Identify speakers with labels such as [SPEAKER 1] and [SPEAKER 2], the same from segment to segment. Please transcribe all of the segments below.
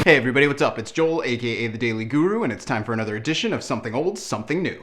[SPEAKER 1] Hey everybody, what's up? It's Joel, aka The Daily Guru, and it's time for another edition of Something Old, Something New.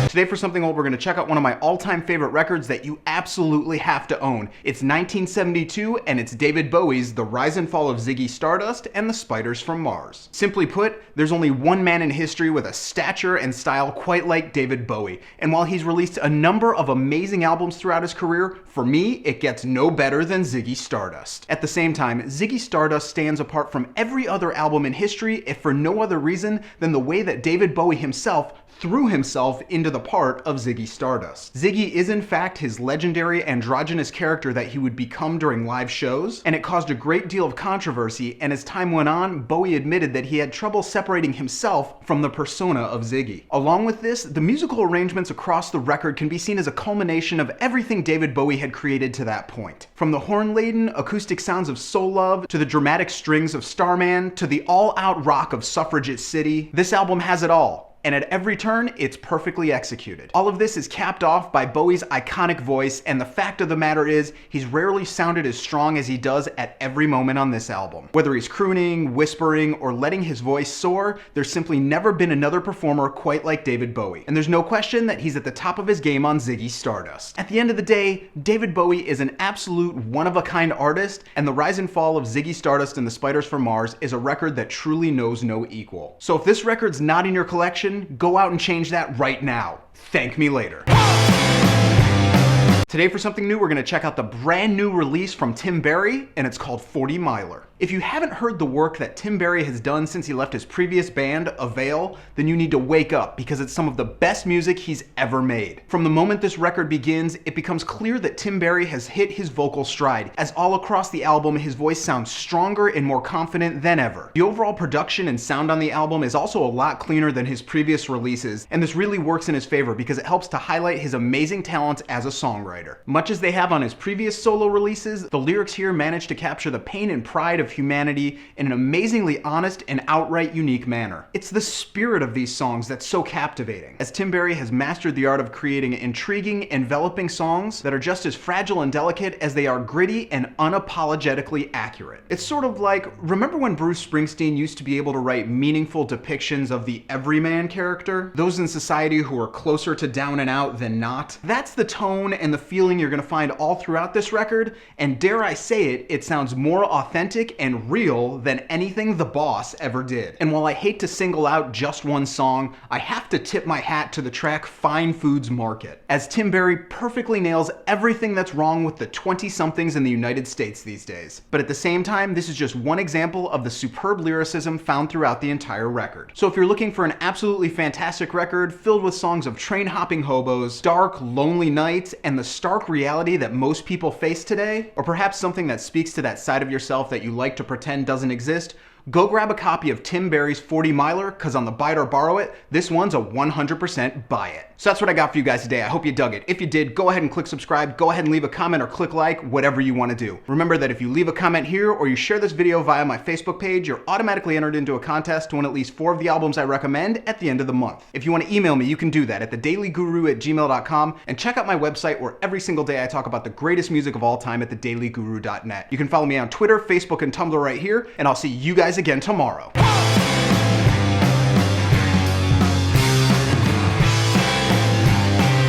[SPEAKER 1] Today for Something Old, we're going to check out one of my all-time favorite records that you absolutely have to own. It's 1972, and it's David Bowie's The Rise and Fall of Ziggy Stardust and the Spiders from Mars. Simply put, there's only one man in history with a stature and style quite like David Bowie, and while he's released a number of amazing albums throughout his career, for me, it gets no better than Ziggy Stardust. At the same time, Ziggy Stardust stands apart from every other album in history if for no other reason than the way that David Bowie himself threw himself into the part of Ziggy Stardust. Ziggy is in fact his legendary androgynous character that he would become during live shows, and it caused a great deal of controversy, and as time went on, Bowie admitted that he had trouble separating himself from the persona of Ziggy. Along with this, the musical arrangements across the record can be seen as a culmination of everything David Bowie had created to that point. From the horn-laden, acoustic sounds of Soul Love, to the dramatic strings of Starman, to the all-out rock of Suffragette City, this album has it all. And at every turn, it's perfectly executed. All of this is capped off by Bowie's iconic voice, and the fact of the matter is, he's rarely sounded as strong as he does at every moment on this album. Whether he's crooning, whispering, or letting his voice soar, there's simply never been another performer quite like David Bowie. And there's no question that he's at the top of his game on Ziggy Stardust. At the end of the day, David Bowie is an absolute one-of-a-kind artist, and The Rise and Fall of Ziggy Stardust and the Spiders from Mars is a record that truly knows no equal. So if this record's not in your collection, go out and change that right now. Thank me later. Today for something new, we're going to check out the brand new release from Tim Barry, and it's called 40 Miler. If you haven't heard the work that Tim Barry has done since he left his previous band, Avail, then you need to wake up because it's some of the best music he's ever made. From the moment this record begins, it becomes clear that Tim Barry has hit his vocal stride, as all across the album his voice sounds stronger and more confident than ever. The overall production and sound on the album is also a lot cleaner than his previous releases, and this really works in his favor because it helps to highlight his amazing talents as a songwriter. Much as they have on his previous solo releases, the lyrics here manage to capture the pain and pride of humanity in an amazingly honest and outright unique manner. It's the spirit of these songs that's so captivating, as Tim Barry has mastered the art of creating intriguing, enveloping songs that are just as fragile and delicate as they are gritty and unapologetically accurate. It's sort of like, remember when Bruce Springsteen used to be able to write meaningful depictions of the everyman character? Those in society who are closer to down and out than not? That's the tone and the feeling you're going to find all throughout this record, and dare I say it, it sounds more authentic and real than anything The Boss ever did. And while I hate to single out just one song, I have to tip my hat to the track Fine Foods Market, as Tim Barry perfectly nails everything that's wrong with the 20-somethings in the United States these days. But at the same time, this is just one example of the superb lyricism found throughout the entire record. So if you're looking for an absolutely fantastic record filled with songs of train-hopping hobos, dark, lonely nights, and the stark reality that most people face today, or perhaps something that speaks to that side of yourself that you like to pretend doesn't exist, go grab a copy of Tim Barry's 40 Miler, because on the Buy It or Borrow It, this one's a 100% buy it. So that's what I got for you guys today. I hope you dug it. If you did, go ahead and click subscribe, go ahead and leave a comment or click like, whatever you want to do. Remember that if you leave a comment here or you share this video via my Facebook page, you're automatically entered into a contest to win at least 4 of the albums I recommend at the end of the month. If you want to email me, you can do that at thedailyguru@gmail.com, and check out my website where every single day I talk about the greatest music of all time at thedailyguru.net. You can follow me on Twitter, Facebook, and Tumblr right here, and I'll see you guys again tomorrow.